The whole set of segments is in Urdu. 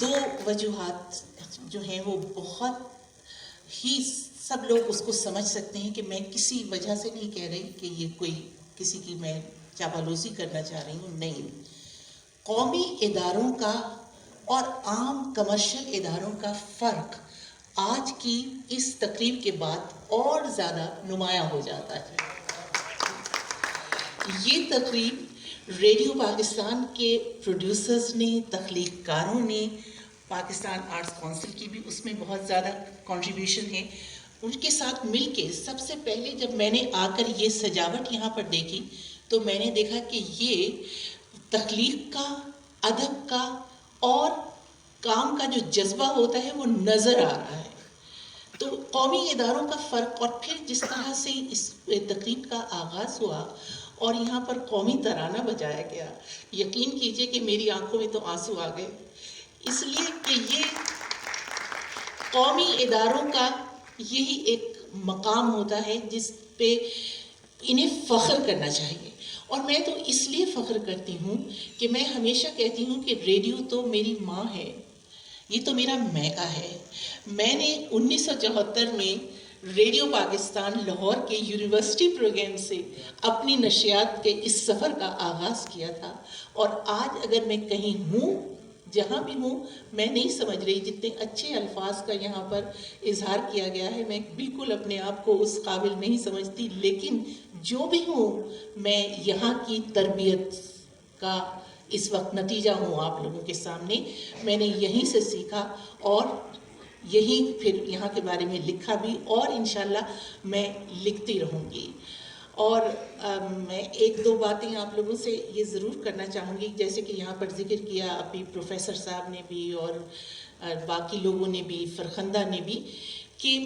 دو وجوہات جو ہیں وہ بہت ہی سب لوگ اس کو سمجھ سکتے ہیں کہ میں کسی وجہ سے نہیں کہہ رہی کہ یہ کوئی کسی کی میں چاپلوسی کرنا چاہ رہی ہوں، نہیں. قومی اداروں کا اور عام کمرشل اداروں کا فرق آج کی اس تقریب کے بعد اور زیادہ نمایاں ہو جاتا ہے. یہ تقریب ریڈیو پاکستان کے پروڈیوسرز نے، تخلیق کاروں نے، پاکستان آرٹس کونسل کی بھی اس میں بہت زیادہ کنٹریبیوشن ہے. ان کے ساتھ مل کے سب سے پہلے جب میں نے آ کر یہ سجاوٹ یہاں پر دیکھی تو میں نے دیکھا کہ یہ تخلیق کا، ادب کا اور کام کا جو جذبہ ہوتا ہے وہ نظر آ رہا ہے. تو قومی اداروں کا فرق، اور پھر جس طرح سے اس تقریب کا آغاز ہوا اور یہاں پر قومی ترانہ بجایا گیا، یقین کیجئے کہ میری آنکھوں میں تو آنسو آ گئے، اس لیے کہ یہ قومی اداروں کا یہی ایک مقام ہوتا ہے جس پہ انہیں فخر کرنا چاہیے. اور میں تو اس لیے فخر کرتی ہوں کہ میں ہمیشہ کہتی ہوں کہ ریڈیو تو میری ماں ہے، یہ تو میرا میکا ہے. میں نے 1974 میں ریڈیو پاکستان لاہور کے یونیورسٹی پروگرام سے اپنی نشریات کے اس سفر کا آغاز کیا تھا، اور آج اگر میں کہیں ہوں، جہاں بھی ہوں، میں نہیں سمجھ رہی جتنے اچھے الفاظ کا یہاں پر اظہار کیا گیا ہے، میں بالکل اپنے آپ کو اس قابل نہیں سمجھتی، لیکن جو بھی ہوں میں یہاں کی تربیت کا اس وقت نتیجہ ہوں آپ لوگوں کے سامنے. میں نے یہیں سے سیکھا اور یہیں پھر یہاں کے بارے میں لکھا بھی، اور انشاءاللہ میں لکھتی رہوں گی. اور میں ایک دو باتیں آپ لوگوں سے یہ ضرور کرنا چاہوں گی، جیسے کہ یہاں پر ذکر کیا ابھی پروفیسر صاحب نے بھی اور باقی لوگوں نے بھی، فرخندہ نے بھی، کہ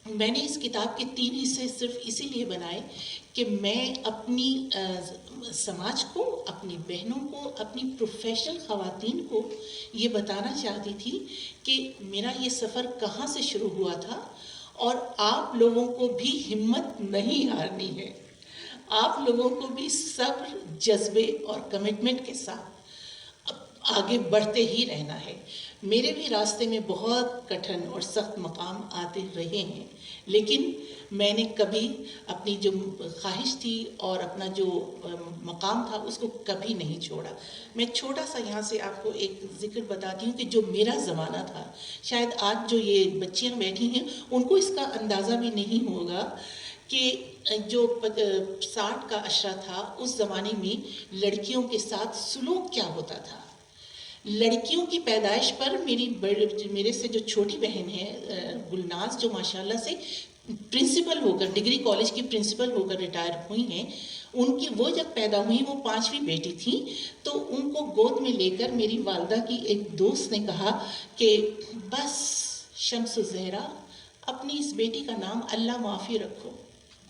میں نے اس کتاب کے 3 حصے صرف اسی لیے بنائے کہ میں اپنی سماج کو، اپنی بہنوں کو، اپنی پروفیشنل خواتین کو یہ بتانا چاہتی تھی کہ میرا یہ سفر کہاں سے شروع ہوا تھا، اور آپ لوگوں کو بھی ہمت نہیں ہارنی ہے، آپ لوگوں کو بھی صبر، جذبے اور کمٹمنٹ کے ساتھ آگے بڑھتے ہی رہنا ہے. میرے بھی راستے میں بہت کٹھن اور سخت مقام آتے رہے ہیں، لیکن میں نے کبھی اپنی جو خواہش تھی اور اپنا جو مقام تھا اس کو کبھی نہیں چھوڑا. میں چھوٹا سا یہاں سے آپ کو ایک ذکر بتاتی ہوں کہ جو میرا زمانہ تھا، شاید آج جو یہ بچیاں بیٹھی ہیں ان کو اس کا اندازہ بھی نہیں ہوگا کہ جو 60 کا عشرہ تھا اس زمانے میں لڑکیوں کے ساتھ سلوک کیا ہوتا تھا. لڑکیوں کی پیدائش پر میرے سے جو چھوٹی بہن ہے گلناز، جو ماشاءاللہ سے پرنسپل ہو کر، ڈگری کالج کی پرنسپل ہو کر ریٹائر ہوئی ہیں، ان کی وہ جب پیدا ہوئی وہ 5ویں بیٹی تھی، تو ان کو گود میں لے کر میری والدہ کی ایک دوست نے کہا کہ بس شمس زہرا، اپنی اس بیٹی کا نام اللہ معافی رکھو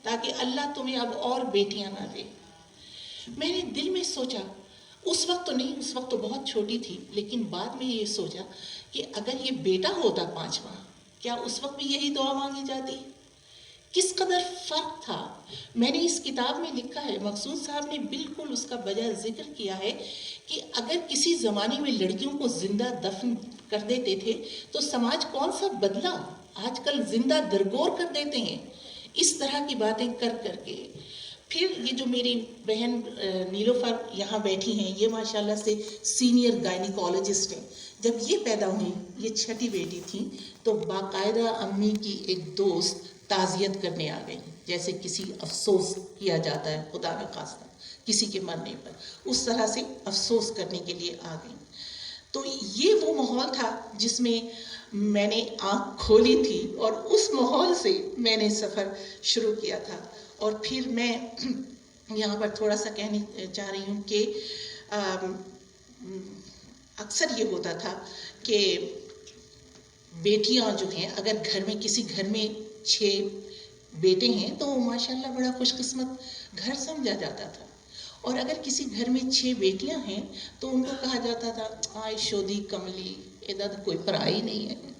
تاکہ اللہ تمہیں اب اور بیٹیاں نہ دے. میں نے دل میں سوچا، اس وقت تو نہیں، اس وقت تو بہت چھوٹی تھی، لیکن بعد میں یہ سوچا کہ اگر یہ بیٹا ہوتا 5واں، کیا اس وقت بھی یہی دعا مانگی جاتی؟ کس قدر فرق تھا. میں نے اس کتاب میں لکھا ہے، مقصود صاحب نے بالکل اس کا بجا ذکر کیا ہے کہ اگر کسی زمانے میں لڑکیوں کو زندہ دفن کر دیتے تھے تو سماج کون سا بدلا، آج کل زندہ درگور کر دیتے ہیں اس طرح کی باتیں کر کر کے. پھر یہ جو میری بہن نیلوفر یہاں بیٹھی ہیں، یہ ماشاءاللہ سے سینئر گائنیکالوجسٹ ہیں. جب یہ پیدا ہوئی، یہ 6ٹھی بیٹی تھی، تو باقاعدہ امی کی ایک دوست تعزیت کرنے آ گئی، جیسے کسی افسوس کیا جاتا ہے خدا نخواستہ کسی کے مرنے پر، اس طرح سے افسوس کرنے کے لیے آ گئی. تو یہ وہ ماحول تھا جس میں میں نے آنکھ کھولی تھی، اور اس ماحول سے میں نے سفر شروع کیا تھا. اور پھر میں یہاں پر تھوڑا سا کہنے چاہ رہی ہوں کہ اکثر یہ ہوتا تھا کہ بیٹیاں جو ہیں، اگر گھر میں کسی گھر میں 6 بیٹے ہیں تو ماشاءاللہ بڑا خوش قسمت گھر سمجھا جاتا تھا، اور اگر کسی گھر میں 6 بیٹیاں ہیں تو ان کو کہا جاتا تھا آئے شودی کملی، ادھر کوئی پرائی نہیں ہے.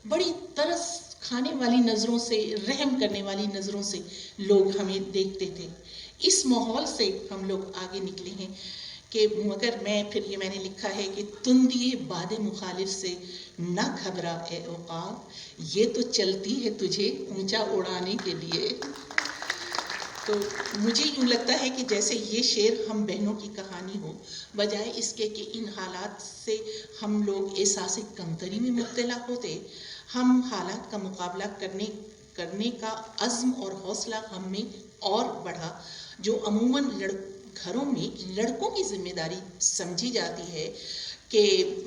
بڑی ترس کھانے والی نظروں سے، رحم کرنے والی نظروں سے لوگ ہمیں دیکھتے تھے. اس ماحول سے ہم لوگ آگے نکلے ہیں کہ مگر میں پھر یہ میں نے لکھا ہے کہ تندیے باد مخالف سے نہ گھبرا اے عقاب، یہ تو چلتی ہے تجھے اونچا اڑانے کے لیے۔ تو مجھے یوں لگتا ہے کہ جیسے یہ شعر ہم بہنوں کی کہانی ہو، بجائے اس کے کہ ان حالات سے ہم لوگ احساس کمتری میں مبتلا ہوتے، ہم حالات کا مقابلہ کرنے کا عزم اور حوصلہ ہم میں اور بڑھا، جو عموماً گھروں میں لڑکوں کی ذمہ داری سمجھی جاتی ہے کہ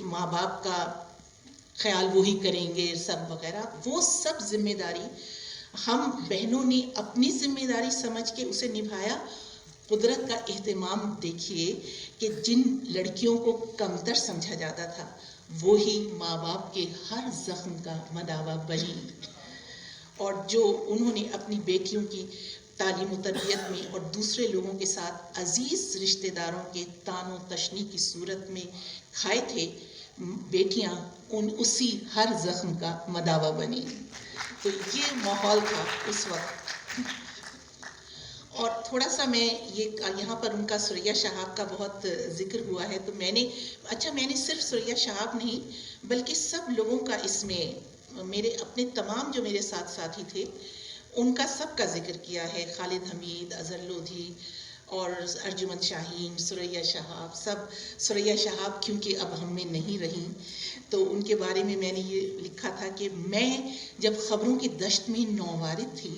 ماں باپ کا خیال وہی کریں گے سب وغیرہ، وہ سب ذمہ داری ہم بہنوں نے اپنی ذمہ داری سمجھ کے اسے نبھایا۔ قدرت کا اہتمام دیکھیے کہ جن لڑکیوں کو کمتر سمجھا جاتا تھا وہی ماں باپ کے ہر زخم کا مداوا بنی، اور جو انہوں نے اپنی بیٹیوں کی تعلیم و تربیت میں اور دوسرے لوگوں کے ساتھ عزیز رشتہ داروں کے طعن و تشنیع کی صورت میں کھائے تھے، بیٹیاں اسی ہر زخم کا مداوا بنی۔ تو یہ ماحول تھا اس وقت۔ اور تھوڑا سا میں یہاں پر ان کا سریا شہاب کا بہت ذکر ہوا ہے، تو میں نے صرف سریا شہاب نہیں بلکہ سب لوگوں کا اس میں، میرے اپنے تمام جو میرے ساتھ ساتھی تھے ان کا سب کا ذکر کیا ہے، خالد حمید، اظہر لودھی اور ارجمند شاہین، سریا شہاب، سب۔ سریا شہاب کیونکہ اب ہم میں نہیں رہیں تو ان کے بارے میں نے یہ لکھا تھا کہ میں جب خبروں کی دشت میں نووارد تھی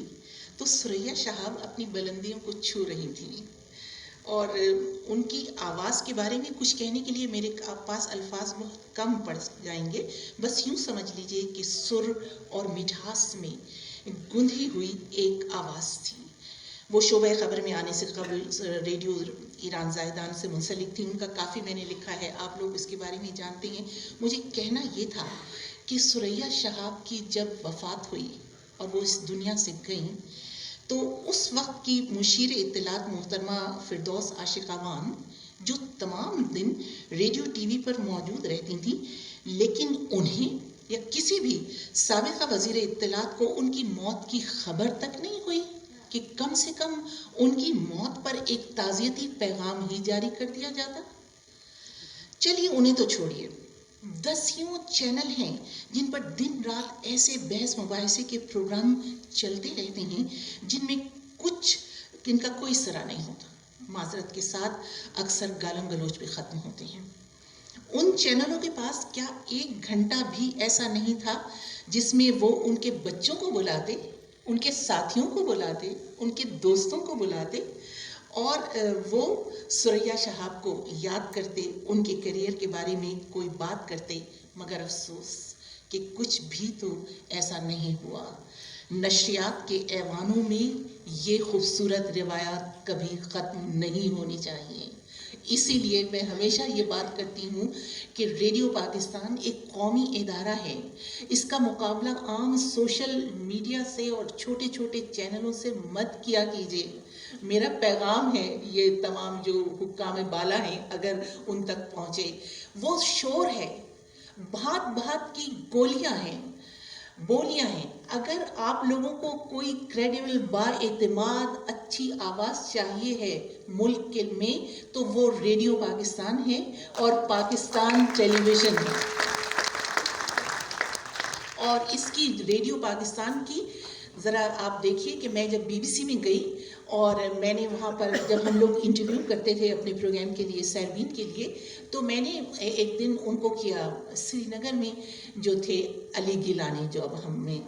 تو سریا شہاب اپنی بلندیوں کو چھو رہی تھیں، اور ان کی آواز کے بارے میں کچھ کہنے کے لیے میرے پاس الفاظ بہت کم پڑ جائیں گے، بس یوں سمجھ لیجئے کہ سر اور مٹھاس میں گندھی ہوئی ایک آواز تھی۔ وہ شعبہ خبر میں آنے سے قبل ریڈیو ایران زائدان سے منسلک تھی، ان کا کافی میں نے لکھا ہے، آپ لوگ اس کے بارے میں جانتے ہیں۔ مجھے کہنا یہ تھا کہ سریا شہاب کی جب وفات ہوئی اور وہ اس دنیا سے گئیں تو اس وقت کی مشیر اطلاعات محترمہ فردوس عاشقاوان، جو تمام دن ریڈیو ٹی وی پر موجود رہتی تھیں، لیکن انہیں یا کسی بھی سابقہ وزیر اطلاعات کو ان کی موت کی خبر تک نہیں ہوئی کہ کم سے کم ان کی موت پر ایک تعزیتی پیغام ہی جاری کر دیا جاتا۔ چلیے انہیں تو چھوڑیے، دسیوں چینل ہیں جن پر دن رات ایسے بحث مباحثے کے پروگرام چلتے رہتے ہیں جن میں ان کا کوئی سرا نہیں ہوتا، معذرت کے ساتھ اکثر گالم گلوچ پہ ختم ہوتے ہیں۔ ان چینلوں کے پاس کیا ایک گھنٹہ بھی ایسا نہیں تھا جس میں وہ ان کے بچوں کو بلاتے، ان کے ساتھیوں کو بلاتے، ان کے دوستوں کو بلاتے اور وہ سریا شہاب کو یاد کرتے، ان کے کیریئر کے بارے میں کوئی بات کرتے، مگر افسوس کہ کچھ بھی تو ایسا نہیں ہوا۔ نشریات کے ایوانوں میں یہ خوبصورت روایات کبھی ختم نہیں ہونی چاہیے۔ اسی لیے میں ہمیشہ یہ بات کرتی ہوں کہ ریڈیو پاکستان ایک قومی ادارہ ہے، اس کا مقابلہ عام سوشل میڈیا سے اور چھوٹے چھوٹے چینلوں سے مت کیا کیجیے۔ میرا پیغام ہے یہ تمام جو حکام بالا ہیں اگر ان تک پہنچے، وہ شور ہے، بھات بھات کی بولیاں ہیں۔ اگر آپ لوگوں کو کوئی کریڈیبل، با اعتماد، اچھی آواز چاہیے ہے ملک کے میں تو وہ ریڈیو پاکستان ہے اور پاکستان ٹیلی ویژن ہے۔ اور اس کی ریڈیو پاکستان کی ذرا آپ دیکھیے کہ میں جب بی بی سی میں گئی اور میں نے وہاں پر جب ہم لوگ انٹرویو کرتے تھے اپنے پروگرام کے لیے، سیربین کے لیے، تو میں نے ایک دن ان کو کیا، سری نگر میں جو تھے علی گیلانی، جو اب ہم میں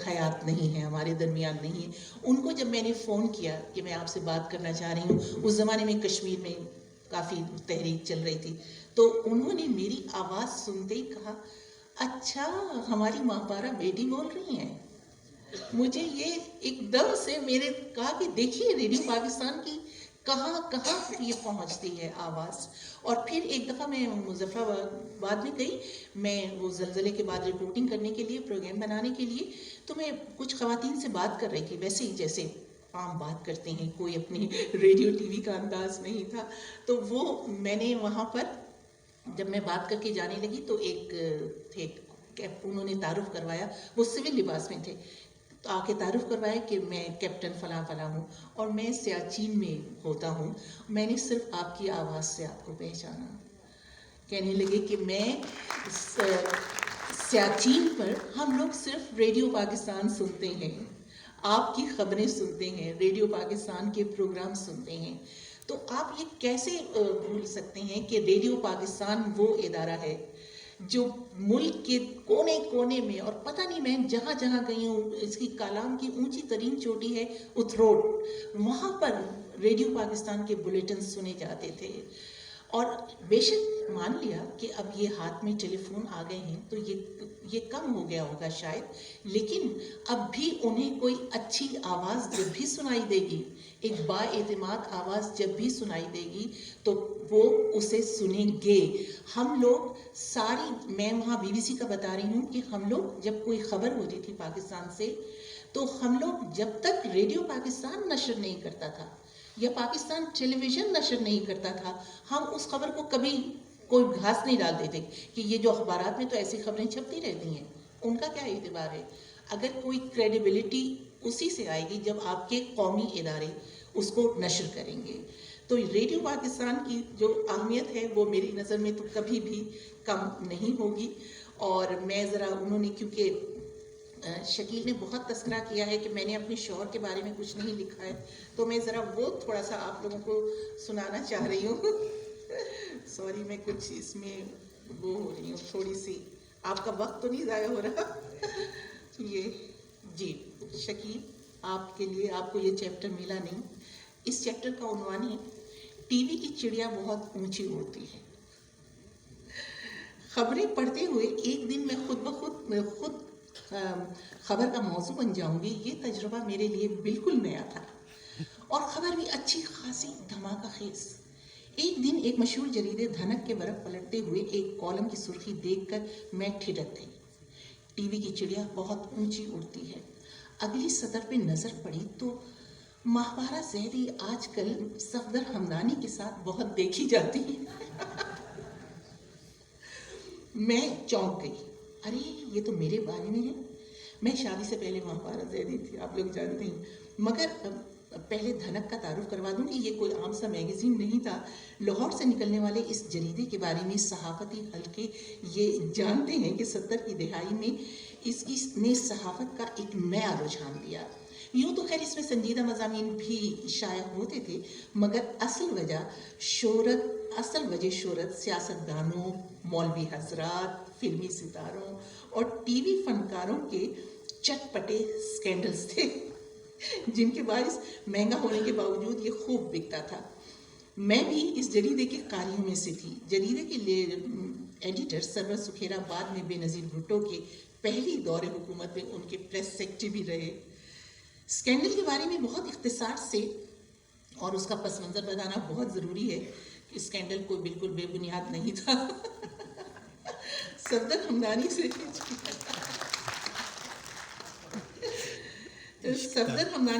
حیات نہیں ہے، ہمارے درمیان نہیں ہے، ان کو جب میں نے فون کیا کہ میں آپ سے بات کرنا چاہ رہی ہوں، اس زمانے میں کشمیر میں کافی تحریک چل رہی تھی، تو انہوں نے میری آواز سنتے ہی کہا، اچھا ہماری ماہپارہ بیٹی بول رہی ہیں۔ مجھے یہ ایک دم سے میرے کہا کہ دیکھیے ریڈیو پاکستان کی کہاں کہاں یہ پہنچتی ہے آواز۔ اور پھر ایک دفعہ میں مظفر آباد میں گئی، میں وہ زلزلے کے بعد رپورٹنگ کرنے کے لیے، پروگرام بنانے کے لیے، تو میں کچھ خواتین سے بات کر رہی تھی، ویسے ہی جیسے عام بات کرتے ہیں، کوئی اپنی ریڈیو ٹی وی کا انداز نہیں تھا، تو وہ میں نے وہاں پر جب میں بات کر کے جانے لگی تو ایک تھے، انہوں نے تعارف کروایا، وہ سول لباس میں تھے، تو آ کے تعارف کروایا کہ میں کیپٹن فلاں فلاں ہوں اور میں سیاچین میں ہوتا ہوں، میں نے صرف آپ کی آواز سے آپ کو پہچانا. کہنے لگے کہ میں سیاچین پر ہم لوگ صرف ریڈیو پاکستان سنتے ہیں، آپ کی خبریں سنتے ہیں، ریڈیو پاکستان کے پروگرام سنتے ہیں، تو آپ یہ کیسے بھول سکتے ہیں کہ ریڈیو پاکستان وہ ادارہ ہے جو ملک کے کونے کونے میں، اور پتہ نہیں میں جہاں جہاں گئی ہوں، اس کی کالام کی اونچی ترین چوٹی ہے اتھروڈ، وہاں پر ریڈیو پاکستان کے بلیٹن سنے جاتے تھے. اور بے شک مان لیا کہ اب یہ ہاتھ میں ٹیلی فون آ گئے ہیں تو یہ کم ہو گیا ہوگا شاید، لیکن اب بھی انہیں کوئی اچھی آواز جب بھی سنائی دے گی، ایک با اعتماد آواز جب بھی سنائی دے گی تو وہ اسے سنیں گے. ہم لوگ ساری، میں وہاں بی بی سی کا بتا رہی ہوں کہ ہم لوگ جب کوئی خبر ہوتی تھی پاکستان سے تو ہم لوگ جب تک ریڈیو پاکستان نشر نہیں کرتا تھا یا پاکستان ٹیلی ویژن نشر نہیں کرتا تھا، ہم اس خبر کو کبھی کوئی گھاس نہیں ڈالتے تھے کہ یہ جو اخبارات میں تو ایسی خبریں چھپتی رہتی ہیں، ان کا کیا اعتبار ہے. اگر کوئی کریڈیبلٹی اسی سے آئے گی جب آپ کے قومی ادارے اس کو نشر کریں گے. تو ریڈیو پاکستان کی جو اہمیت ہے وہ میری نظر میں تو کبھی بھی کم نہیں ہوگی. اور میں ذرا، انہوں نے کیونکہ شکیل نے بہت تذکرہ کیا ہے کہ میں نے اپنے شوہر کے بارے میں کچھ نہیں لکھا ہے، تو میں ذرا وہ تھوڑا سا آپ لوگوں کو سنانا چاہ رہی ہوں. سوری، میں کچھ اس میں وہ ہو رہی ہوں تھوڑی سی، آپ کا وقت تو نہیں ضائع ہو رہا. یہ جی شکیل، آپ کے لیے، آپ کو یہ چیپٹر ملا نہیں. اس چیپٹر کا عنوان ہے ٹی وی کی چڑیا بہت اونچی اڑتی ہے. خبریں پڑھتے ہوئے ایک دن میں خود بخود خبر کا موضوع بن جاؤں گی، یہ تجربہ میرے لیے بالکل نیا تھا، اور خبر بھی اچھی خاصی دھماکہ خیز. ایک دن ایک مشہور جریدے دھنک کے ورق پلٹتے ہوئے ایک کالم کی سرخی دیکھ کر میں ٹھٹک گئی، ٹی وی کی چڑیا بہت اونچی اڑتی ہے. اگلی سطر پہ نظر پڑی تو ماہوارہ زہری آج کل صفدر حمدانی کے ساتھ بہت دیکھی جاتی ہے. میں چونک گئی، ارے یہ تو میرے بارے میں ہے. میں شادی سے پہلے ماہوارہ زہری تھی، آپ لوگ جانتے ہیں. مگر پہلے دھنک کا تعارف کروا دوں کہ یہ کوئی عام سا میگزین نہیں تھا. لاہور سے نکلنے والے اس جریدے کے بارے میں صحافتی حلقے یہ جانتے ہیں کہ 70 کی دہائی میں اس نے صحافت کا ایک نیا رجحان دیا. یوں تو خیر اس میں سنجیدہ مضامین بھی شائع ہوتے تھے، مگر اصل وجہ شہرت سیاست دانوں، مولوی حضرات، فلمی ستاروں اور ٹی وی فنکاروں کے چٹ پٹے سکینڈلز تھے، جن کے باعث مہنگا ہونے کے باوجود یہ خوب بکتا تھا. میں بھی اس جریدے کے قاریوں میں سے تھی. جریدے کے ایڈیٹر سرور سکھیرا بعد میں بے نظیر بھٹو کے پہلی دور حکومت میں ان کے پریس سیکرٹری بھی رہے. سکینڈل کے بارے میں بہت اختصار سے اور اس کا پس منظر بتانا بہت ضروری ہے کہ سکینڈل کوئی بالکل بے بنیاد نہیں تھا. صفدر حمدانی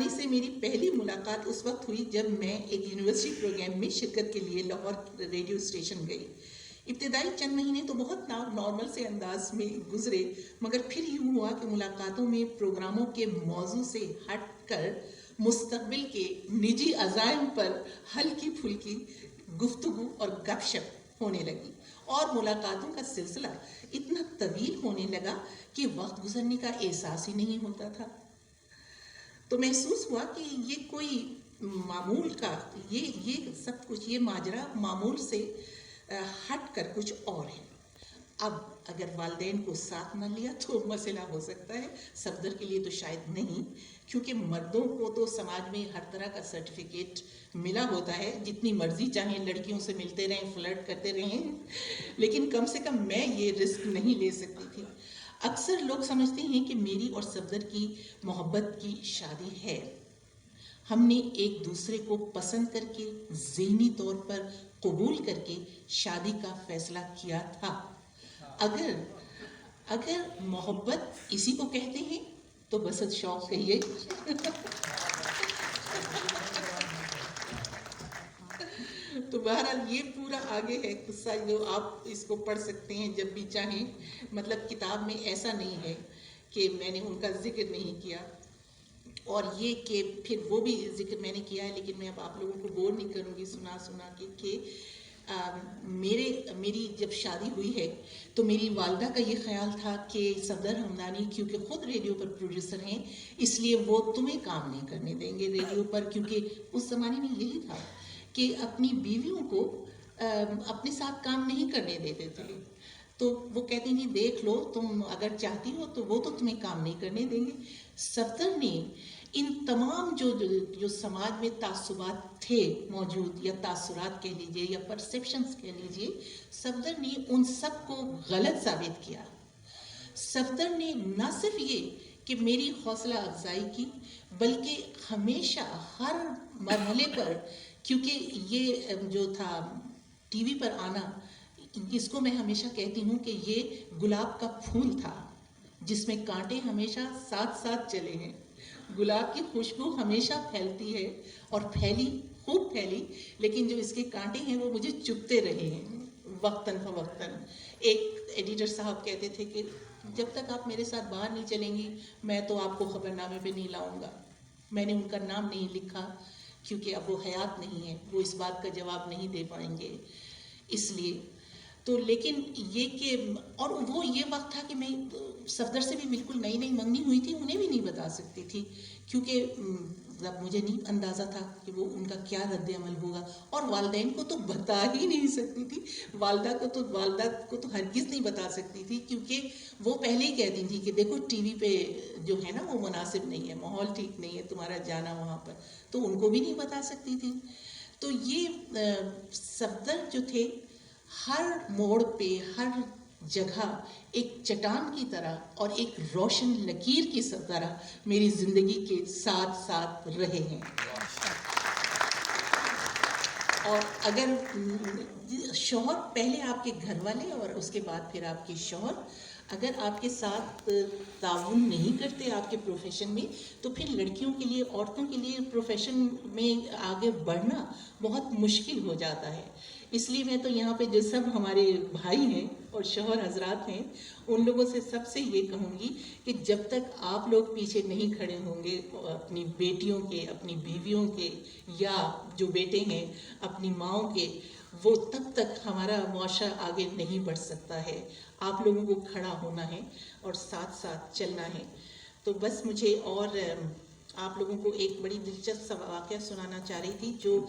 سے میری پہلی ملاقات اس وقت ہوئی جب میں ایک یونیورسٹی پروگرام میں شرکت کے لیے لاہور ریڈیو اسٹیشن گئی. ابتدائی چند مہینے تو بہت نارمل سے انداز میں گزرے، مگر پھر یوں ہوا کہ ملاقاتوں میں پروگراموں کے موضوع سے ہٹ کر مستقبل کے نجی عزائم پر ہلکی پھلکی گفتگو اور گپ شپ ہونے لگی، اور ملاقاتوں کا سلسلہ اتنا طویل ہونے لگا کہ وقت گزرنے کا احساس ہی نہیں ہوتا تھا. تو محسوس ہوا کہ یہ کوئی معمول کا، یہ سب کچھ، یہ ماجرا معمول سے ہٹ کر کچھ اور ہے. اب اگر والدین کو ساتھ نہ لیا تو مسئلہ ہو سکتا ہے، صفدر کے لیے تو شاید نہیں، کیونکہ مردوں کو تو سماج میں ہر طرح کا سرٹیفکیٹ ملا ہوتا ہے، جتنی مرضی چاہیں لڑکیوں سے ملتے رہیں، فلرٹ کرتے رہیں، لیکن کم سے کم میں یہ رسک نہیں لے سکتی تھی. اکثر لوگ سمجھتے ہیں کہ میری اور صفدر کی محبت کی شادی ہے. ہم نے ایک دوسرے کو پسند کر کے، ذہنی طور پر قبول کر کے شادی کا فیصلہ کیا تھا. اگر محبت اسی کو کہتے ہیں تو بسط شوق کہیے. تو بہرحال یہ پورا آگے ہے قصہ، جو آپ اس کو پڑھ سکتے ہیں جب بھی چاہیں. مطلب کتاب میں ایسا نہیں ہے کہ میں نے ان کا ذکر نہیں کیا. اور یہ کہ پھر وہ بھی ذکر میں نے کیا ہے، لیکن میں اب آپ لوگوں کو بور نہیں کروں گی سنا کے کہ میری جب شادی ہوئی ہے تو میری والدہ کا یہ خیال تھا کہ صفدر حمدانی کیونکہ خود ریڈیو پر پروڈیوسر ہیں، اس لیے وہ تمہیں کام نہیں کرنے دیں گے ریڈیو پر، کیونکہ اس زمانے میں یہی تھا کہ اپنی بیویوں کو اپنے ساتھ کام نہیں کرنے دیتے تھے. تو وہ کہتی تھی دیکھ لو تم اگر چاہتی ہو تو وہ تو تمہیں کام نہیں کرنے دیں گے. صفدر نے ان تمام جو سماج میں تعصبات تھے موجود، یا تاثرات کہہ لیجیے یا پرسیپشنز کہہ لیجیے، صفدر نے ان سب کو غلط ثابت کیا. صفدر نے نہ صرف یہ کہ میری حوصلہ افزائی کی، بلکہ ہمیشہ ہر مرحلے پر، کیونکہ یہ جو تھا ٹی وی پر آنا، اس کو میں ہمیشہ کہتی ہوں کہ یہ گلاب کا پھول تھا جس میں کانٹے ہمیشہ ساتھ ساتھ چلے ہیں. گلاب کی خوشبو ہمیشہ پھیلتی ہے اور خوب پھیلی، لیکن جو اس کے کانٹے ہیں وہ مجھے چبھتے رہے ہیں وقتاً فوقتاً. ایک ایڈیٹر صاحب کہتے تھے کہ جب تک آپ میرے ساتھ باہر نہیں چلیں گی میں تو آپ کو خبرنامے پہ نہیں لاؤں گا. میں نے ان کا نام نہیں لکھا کیونکہ اب وہ حیات نہیں ہے، وہ اس بات کا جواب نہیں دے پائیں گے اس لیے. تو لیکن یہ کہ اور وہ یہ وقت تھا کہ میں صفدر سے بھی بالکل نئی منگنی ہوئی تھی، انہیں بھی نہیں بتا سکتی تھی کیونکہ مجھے نہیں اندازہ تھا کہ وہ ان کا کیا رد عمل ہوگا، اور والدین کو تو بتا ہی نہیں سکتی تھی. والدہ کو تو ہرگز نہیں بتا سکتی تھی، کیونکہ وہ پہلے ہی کہتی تھی کہ دیکھو ٹی وی پہ جو ہے نا وہ مناسب نہیں ہے، ماحول ٹھیک نہیں ہے تمہارا جانا وہاں پر، تو ان کو بھی نہیں بتا سکتی تھی. تو یہ صفدر جو تھے ہر موڑ پہ ہر جگہ ایک چٹان کی طرح اور ایک روشن لکیر کی طرح میری زندگی کے ساتھ ساتھ رہے ہیں. اور اگر شوہر پہلے آپ کے گھر والے اور اس کے بعد پھر آپ کے شوہر اگر آپ کے ساتھ تعاون نہیں کرتے آپ کے پروفیشن میں، تو پھر لڑکیوں کے لیے، عورتوں کے لیے پروفیشن میں آگے بڑھنا بہت مشکل ہو جاتا ہے. اس لیے میں تو یہاں پہ جو سب ہمارے بھائی ہیں اور شوہر حضرات ہیں ان لوگوں سے سب سے یہ کہوں گی کہ جب تک آپ لوگ پیچھے نہیں کھڑے ہوں گے اپنی بیٹیوں کے، اپنی بیویوں کے، یا جو بیٹے ہیں اپنی ماؤں کے، وہ تب تک ہمارا معاشرہ آگے نہیں بڑھ سکتا ہے. آپ لوگوں کو کھڑا ہونا ہے اور ساتھ ساتھ چلنا ہے. تو بس مجھے اور آپ لوگوں کو ایک بڑی دلچسپ واقعہ سنانا چاہ رہی تھی جو